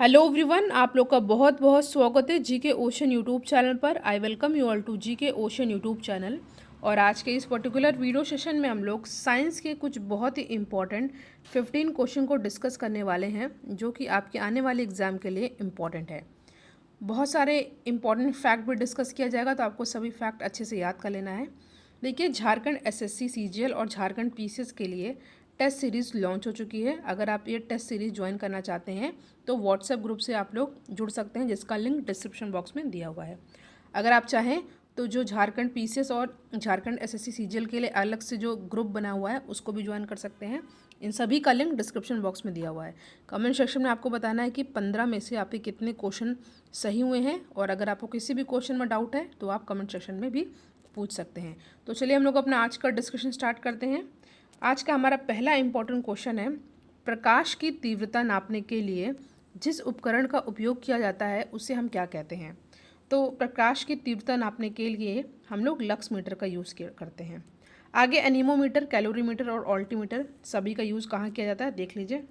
Hello everyone, आप लोग का बहुत बहुत स्वागत है जीके ओशन यूट्यूब चैनल पर। I welcome you all to GK ocean YouTube channel. और आज के इस पर्टिकुलर वीडियो सेशन में हम लोग साइंस के कुछ बहुत ही इंपॉर्टेंट 15 क्वेश्चन को डिस्कस करने वाले हैं, जो कि आपके आने वाले एग्जाम के लिए इम्पॉर्टेंट है। बहुत सारे इंपॉर्टेंट फैक्ट भी डिस्कस किया जाएगा, तो आपको सभी फैक्ट अच्छे से याद कर लेना है। देखिए, झारखंड एसएससी सीजीएल और झारखंड पीसीएस के लिए टेस्ट सीरीज़ लॉन्च हो चुकी है। अगर आप ये टेस्ट सीरीज़ ज्वाइन करना चाहते हैं तो व्हाट्सएप ग्रुप से आप लोग जुड़ सकते हैं, जिसका लिंक डिस्क्रिप्शन बॉक्स में दिया हुआ है। अगर आप चाहें तो जो झारखंड पीसीएस और झारखंड एसएससी सीजीएल के लिए अलग से जो ग्रुप बना हुआ है उसको भी ज्वाइन कर सकते हैं। इन सभी का लिंक डिस्क्रिप्शन बॉक्स में दिया हुआ है। कमेंट सेक्शन में आपको बताना है कि 15 में से आपके कितने क्वेश्चन सही हुए हैं, और अगर आपको किसी भी क्वेश्चन में डाउट है तो आप कमेंट सेक्शन में भी पूछ सकते हैं। तो चलिए हम लोग अपना आज का डिस्कशन स्टार्ट करते हैं। आज का हमारा पहला इंपॉर्टेंट क्वेश्चन है, प्रकाश की तीव्रता नापने के लिए जिस उपकरण का उपयोग किया जाता है उसे हम क्या कहते हैं। तो प्रकाश की तीव्रता नापने के लिए हम लोग लक्स मीटर का यूज़ करते हैं। आगे एनीमोमीटर, कैलोरीमीटर और ऑल्टीमीटर सभी का यूज़ कहाँ किया जाता है देख लीजिए।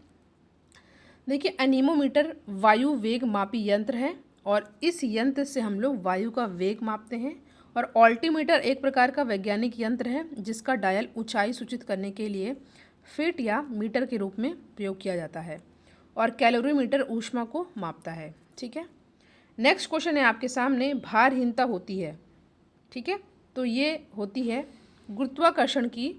देखिए, एनीमोमीटर वायु वेग मापी यंत्र है और इस यंत्र से हम लोग वायु का वेग मापते हैं। और ऑल्टीमीटर एक प्रकार का वैज्ञानिक यंत्र है जिसका डायल ऊंचाई सूचित करने के लिए फीट या मीटर के रूप में प्रयोग किया जाता है। और कैलोरीमीटर ऊष्मा को मापता है। ठीक है, नेक्स्ट क्वेश्चन है आपके सामने, भारहीनता होती है। ठीक है, तो ये होती है गुरुत्वाकर्षण की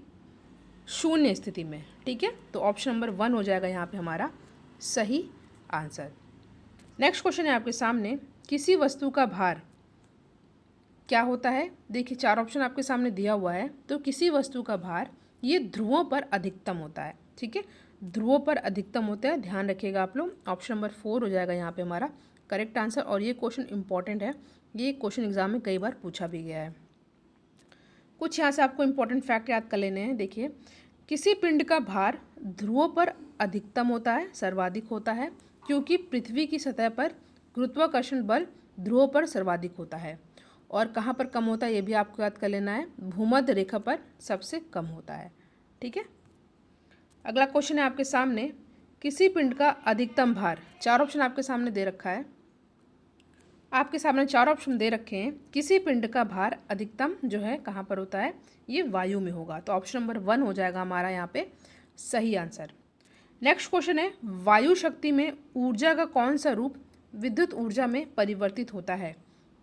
शून्य स्थिति में। ठीक है, तो ऑप्शन नंबर 1 हो जाएगा यहाँ पे हमारा सही आंसर। नेक्स्ट क्वेश्चन है आपके सामने, किसी वस्तु का भार क्या होता है। देखिए, 4 ऑप्शन आपके सामने दिया हुआ है। तो किसी वस्तु का भार ये ध्रुवों पर अधिकतम होता है। ठीक है, ध्रुवों पर अधिकतम होता है, ध्यान रखिएगा आप लोग। ऑप्शन नंबर 4 हो जाएगा यहाँ पे हमारा करेक्ट आंसर। और ये क्वेश्चन इंपॉर्टेंट है, ये क्वेश्चन एग्जाम में कई बार पूछा भी गया है। कुछ यहाँ से आपको इंपॉर्टेंट फैक्ट याद कर लेने हैं। देखिए, किसी पिंड का भार ध्रुवों पर अधिकतम होता है, सर्वाधिक होता है, क्योंकि पृथ्वी की सतह पर गुरुत्वाकर्षण बल ध्रुवों पर सर्वाधिक होता है। और कहाँ पर कम होता है ये भी आपको याद कर लेना है, भूमध्य रेखा पर सबसे कम होता है। ठीक है, अगला क्वेश्चन है आपके सामने, किसी पिंड का अधिकतम भार। 4 ऑप्शन आपके सामने दे रखा है, आपके सामने 4 ऑप्शन दे रखे हैं। किसी पिंड का भार अधिकतम जो है कहाँ पर होता है, ये वायु में होगा। तो ऑप्शन नंबर 1 हो जाएगा हमारा यहाँ पे सही आंसर। नेक्स्ट क्वेश्चन है, वायु शक्ति में ऊर्जा का कौन सा रूप विद्युत ऊर्जा में परिवर्तित होता है।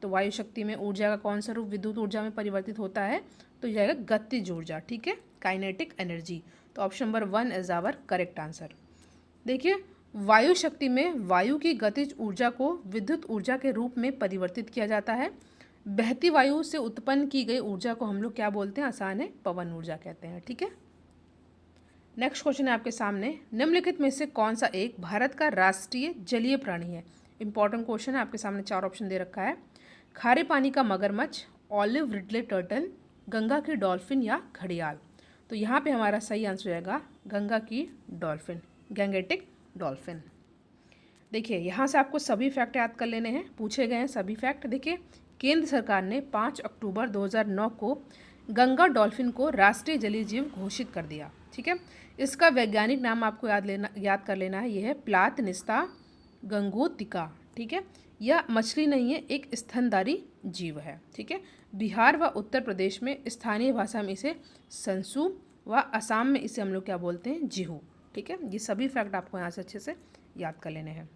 तो वायु शक्ति में ऊर्जा का कौन सा रूप विद्युत ऊर्जा में परिवर्तित होता है, तो यह जाएगा गतिज ऊर्जा। ठीक है, काइनेटिक एनर्जी। तो option number 1 is our correct answer. देखिए, वायु शक्ति में वायु की गतिज ऊर्जा को विद्युत ऊर्जा के रूप में परिवर्तित किया जाता है। बहती वायु से उत्पन्न की गई ऊर्जा को हम लोग क्या बोलते हैं, आसान है, पवन ऊर्जा कहते हैं। ठीक है, नेक्स्ट क्वेश्चन है आपके सामने, निम्नलिखित में से कौन सा एक भारत का राष्ट्रीय जलीय प्राणी है। इंपॉर्टेंट क्वेश्चन है, आपके सामने 4 ऑप्शन दे रखा है, खारे पानी का मगरमच्छ, ऑलिव रिडले टर्टल, गंगा की डॉल्फिन या घड़ियाल। तो यहाँ पे हमारा सही आंसर रहेगा गंगा की डॉल्फिन, गैंगेटिक डॉल्फिन। देखिए, यहाँ से आपको सभी फैक्ट याद कर लेने हैं, पूछे गए हैं सभी फैक्ट। देखिए, केंद्र सरकार ने 5 अक्टूबर 2009 को गंगा डॉल्फिन को राष्ट्रीय जलीय जीव घोषित कर दिया। ठीक है, इसका वैज्ञानिक नाम आपको याद कर लेना है, यह है प्लातनिस्ता गंगोतिका। ठीक है, यह मछली नहीं है, एक स्तनधारी जीव है। ठीक है, बिहार व उत्तर प्रदेश में स्थानीय भाषा में इसे संसु व असम में इसे हम लोग क्या बोलते हैं, जिहू। ठीक है, ये सभी फैक्ट आपको यहाँ से अच्छे से याद कर लेने हैं।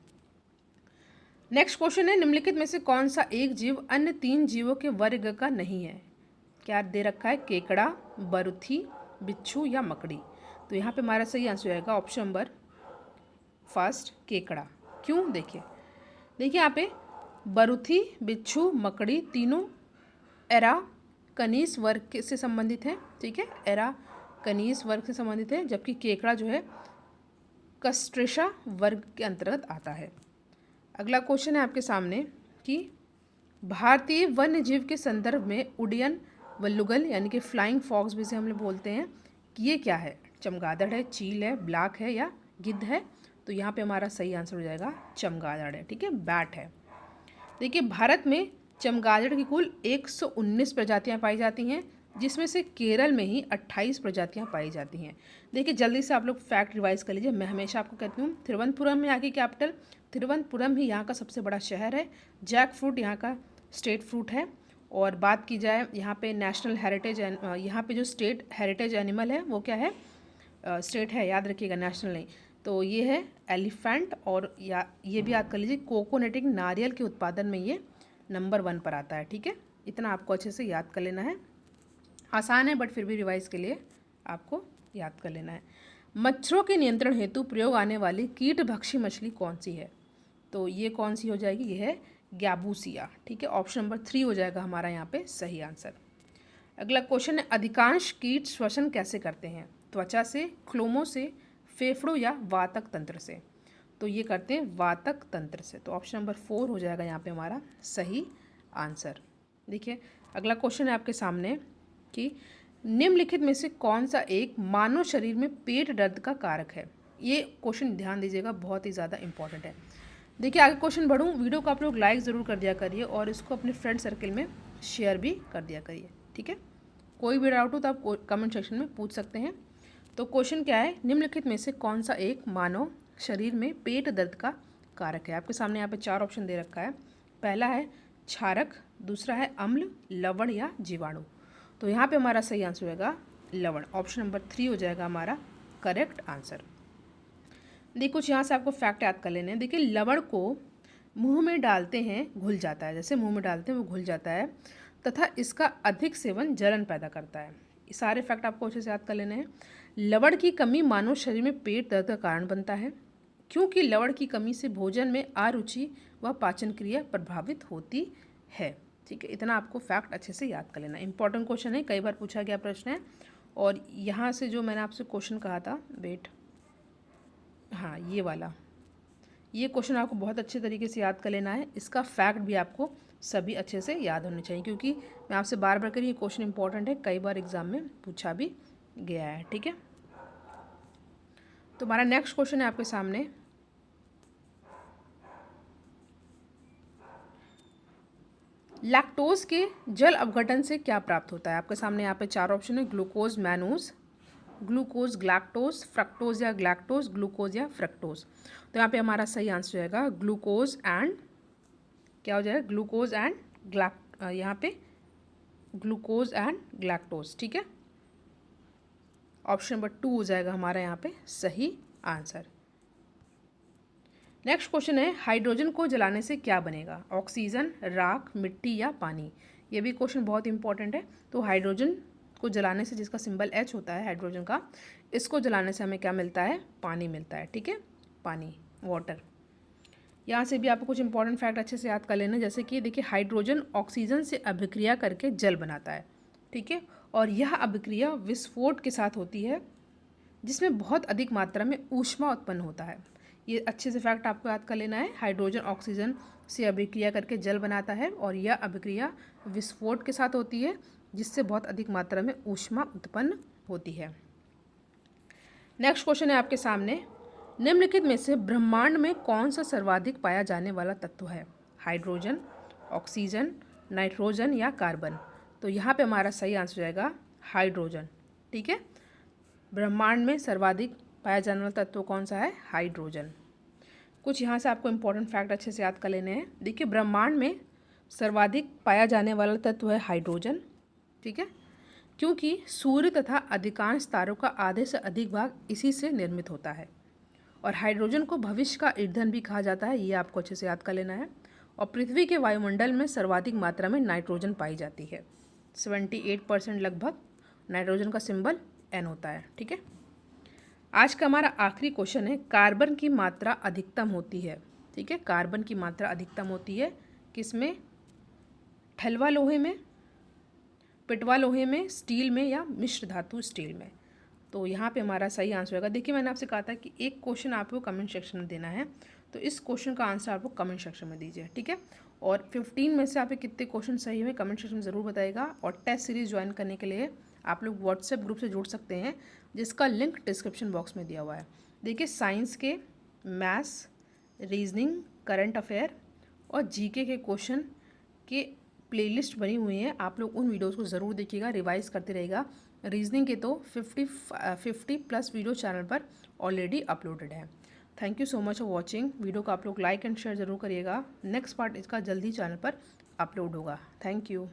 नेक्स्ट क्वेश्चन है, निम्नलिखित में से कौन सा एक जीव अन्य 3 जीवों के वर्ग का नहीं है। क्या दे रखा है, केकड़ा, बरुथी, बिच्छू या मकड़ी। तो यहाँ पे हमारा सही आंसर आएगा ऑप्शन नंबर 1 केकड़ा। क्यों, देखिए यहाँ पे बरुथी, बिच्छू, मकड़ी तीनों एरा कनीस वर्ग से संबंधित है। ठीक है, एरा कनीस वर्ग से संबंधित है, जबकि केकड़ा जो है कस्ट्रेशा वर्ग के अंतर्गत आता है। अगला क्वेश्चन है आपके सामने कि भारतीय वन्य जीव के संदर्भ में उड्डयन वल्लुगल यानी कि फ्लाइंग फॉक्स भी से हम लोग बोलते हैं कि ये क्या है, चमगादड़ है, चील है, ब्लाक है या गिद्ध है। तो यहाँ पे हमारा सही आंसर हो जाएगा चमगादड़ है। ठीक है, बैट है। देखिए, भारत में चमगादड़ की कुल 119 प्रजातियाँ पाई जाती हैं, जिसमें से केरल में ही 28 प्रजातियां पाई जाती हैं। देखिए जल्दी से आप लोग फैक्ट रिवाइज कर लीजिए। मैं हमेशा आपको कहती हूँ तिरुवनंतपुरम है यहाँ की कैपिटल, तिरुवनंतपुरम ही यहाँ का सबसे बड़ा शहर है। जैक फ्रूट यहाँ का स्टेट फ्रूट है। और बात की जाए यहाँ पे नेशनल हेरिटेज, यहाँ पे जो स्टेट हेरिटेज एनिमल है वो क्या है, स्टेट है, याद रखिएगा, नेशनल नहीं। तो ये है एलिफेंट। और या ये भी याद कर लीजिए कोकोनटिंग, नारियल के उत्पादन में ये नंबर 1 पर आता है। ठीक है, इतना आपको अच्छे से याद कर लेना है। आसान है बट फिर भी रिवाइज के लिए आपको याद कर लेना है। मच्छरों के नियंत्रण हेतु प्रयोग आने वाली कीटभक्षी मछली कौन सी है? तो ये कौन सी हो जाएगी, ये है गैबूसिया। ठीक है, ऑप्शन नंबर 3 हो जाएगा हमारा यहाँ पे सही आंसर। अगला क्वेश्चन है, अधिकांश कीट श्वसन कैसे करते हैं? त्वचा से, क्लोमों से, फेफड़ों या वातक तंत्र से? तो ये करते हैं वातक तंत्र से। तो ऑप्शन नंबर 4 हो जाएगा यहाँ पे हमारा सही आंसर। देखिए अगला क्वेश्चन है आपके सामने कि निम्नलिखित में से कौन सा एक मानव शरीर में पेट दर्द का कारक है? ये क्वेश्चन ध्यान दीजिएगा, बहुत ही ज़्यादा इंपॉर्टेंट है। देखिए आगे क्वेश्चन बढ़ूँ, वीडियो को आप लोग लाइक ज़रूर कर दिया करिए और इसको अपने फ्रेंड सर्कल में शेयर भी कर दिया करिए। ठीक है, कोई भी डाउट हो तो आप कमेंट सेक्शन में पूछ सकते हैं। तो क्वेश्चन क्या है, निम्नलिखित में से कौन सा एक मानव शरीर में पेट दर्द का कारक है? आपके सामने यहाँ पे 4 ऑप्शन दे रखा है। पहला है क्षारक, दूसरा है अम्ल, लवण या जीवाणु। तो यहाँ पे हमारा सही आंसर होगा लवण। ऑप्शन नंबर 3 हो जाएगा हमारा करेक्ट आंसर। देखिए कुछ यहाँ से आपको फैक्ट याद कर लेने हैं। देखिए लवण को मुंह में डालते हैं घुल जाता है, जैसे मुंह में डालते हैं वो घुल जाता है, तथा इसका अधिक सेवन जलन पैदा करता है। ये सारे फैक्ट आपको अच्छे से याद कर लेने हैं। लवण की कमी मानव शरीर में पेट दर्द का कारण बनता है, क्योंकि लवण की कमी से भोजन में अरुचि व पाचन क्रिया प्रभावित होती है। ठीक है, इतना आपको फैक्ट अच्छे से याद कर लेना। इंपॉर्टेंट क्वेश्चन है, कई बार पूछा गया प्रश्न है। और यहाँ से जो मैंने आपसे क्वेश्चन कहा था, वेट, हाँ ये वाला, ये क्वेश्चन आपको बहुत अच्छे तरीके से याद कर लेना है। इसका फैक्ट भी आपको सभी अच्छे से याद होने चाहिए, क्योंकि मैं आपसे बार बार करी, ये क्वेश्चन इंपॉर्टेंट है, कई बार एग्जाम में पूछा भी गया है। ठीक है, तो हमारा नेक्स्ट क्वेश्चन है आपके सामने, लैक्टोज के जल अपघटन से क्या प्राप्त होता है? आपके सामने यहाँ पे 4 ऑप्शन है, ग्लूकोज, मैनूज, ग्लूकोज, ग्लैक्टोज, फ्रक्टोज या ग्लैक्टोज, ग्लूकोज या फ्रक्टोज। तो यहाँ पे हमारा सही आंसर होगा ग्लूकोज एंड, क्या हो जाएगा, ग्लूकोज एंड यहाँ पे ग्लूकोज एंड ग्लैक्टोज। ठीक है, ऑप्शन नंबर 2 हो जाएगा हमारा यहाँ पे सही आंसर। नेक्स्ट क्वेश्चन है, हाइड्रोजन को जलाने से क्या बनेगा? ऑक्सीजन, राख, मिट्टी या पानी? ये भी क्वेश्चन बहुत इंपॉर्टेंट है। तो हाइड्रोजन को जलाने से, जिसका सिंबल H होता है हाइड्रोजन का, इसको जलाने से हमें क्या मिलता है? पानी मिलता है। ठीक है, पानी, वाटर। यहाँ से भी आपको कुछ इंपॉर्टेंट फैक्ट अच्छे से याद कर लेना, जैसे कि देखिए हाइड्रोजन ऑक्सीजन से अभिक्रिया करके जल बनाता है। ठीक है, और यह अभिक्रिया विस्फोट के साथ होती है, जिसमें बहुत अधिक मात्रा में ऊष्मा उत्पन्न होता है। ये अच्छे से फैक्ट आपको याद कर लेना है। हाइड्रोजन ऑक्सीजन से अभिक्रिया करके जल बनाता है और यह अभिक्रिया विस्फोट के साथ होती है, जिससे बहुत अधिक मात्रा में ऊष्मा उत्पन्न होती है। नेक्स्ट क्वेश्चन है आपके सामने, निम्नलिखित में से ब्रह्मांड में कौन सा सर्वाधिक पाया जाने वाला तत्व है? हाइड्रोजन, ऑक्सीजन, नाइट्रोजन या कार्बन? तो यहाँ पे हमारा सही आंसर जाएगा हाइड्रोजन। ठीक है, ब्रह्मांड में सर्वाधिक पाया जाने वाला तत्व कौन सा है? हाइड्रोजन। कुछ यहाँ से आपको इंपॉर्टेंट फैक्ट अच्छे से याद कर लेने हैं। देखिए ब्रह्मांड में सर्वाधिक पाया जाने वाला तत्व है हाइड्रोजन। ठीक है, क्योंकि सूर्य तथा अधिकांश तारों का आधे से अधिक भाग इसी से निर्मित होता है। और हाइड्रोजन को भविष्य का ईंधन भी कहा जाता है, ये आपको अच्छे से याद कर लेना है। और पृथ्वी के वायुमंडल में सर्वाधिक मात्रा में नाइट्रोजन पाई जाती है, 78% लगभग नाइट्रोजन का सिंबल N होता है। ठीक है, आज का हमारा आखिरी क्वेश्चन है, कार्बन की मात्रा अधिकतम होती है। ठीक है, कार्बन की मात्रा अधिकतम होती है किसमें? ठलवा लोहे में, पिटवा लोहे में, स्टील में या मिश्र धातु स्टील में? तो यहाँ पे हमारा सही आंसर होगा। देखिए मैंने आपसे कहा था कि एक क्वेश्चन आपको कमेंट सेक्शन में देना है, तो इस क्वेश्चन का आंसर आपको कमेंट सेक्शन में दीजिए। ठीक है, और 15 में से आपके कितने क्वेश्चन सही हुए कमेंट सेक्शन में ज़रूर बताइएगा। और टेस्ट सीरीज़ ज्वाइन करने के लिए आप लोग व्हाट्सएप ग्रुप से जुड़ सकते हैं, जिसका लिंक डिस्क्रिप्शन बॉक्स में दिया हुआ है। देखिए साइंस के, मैथ्स, रीजनिंग, करंट अफेयर और जीके के क्वेश्चन के प्लेलिस्ट बनी हुई हैं, आप लोग उन वीडियोज़ को ज़रूर देखिएगा, रिवाइज़ करते रहेगा। रीजनिंग के तो 50+ वीडियो चैनल पर ऑलरेडी अपलोडेड है। Thank you so much for watching. Video को आप लोग लाइक एंड शेयर ज़रूर करिएगा। नेक्स्ट पार्ट इसका जल्दी चैनल पर अपलोड होगा। Thank you.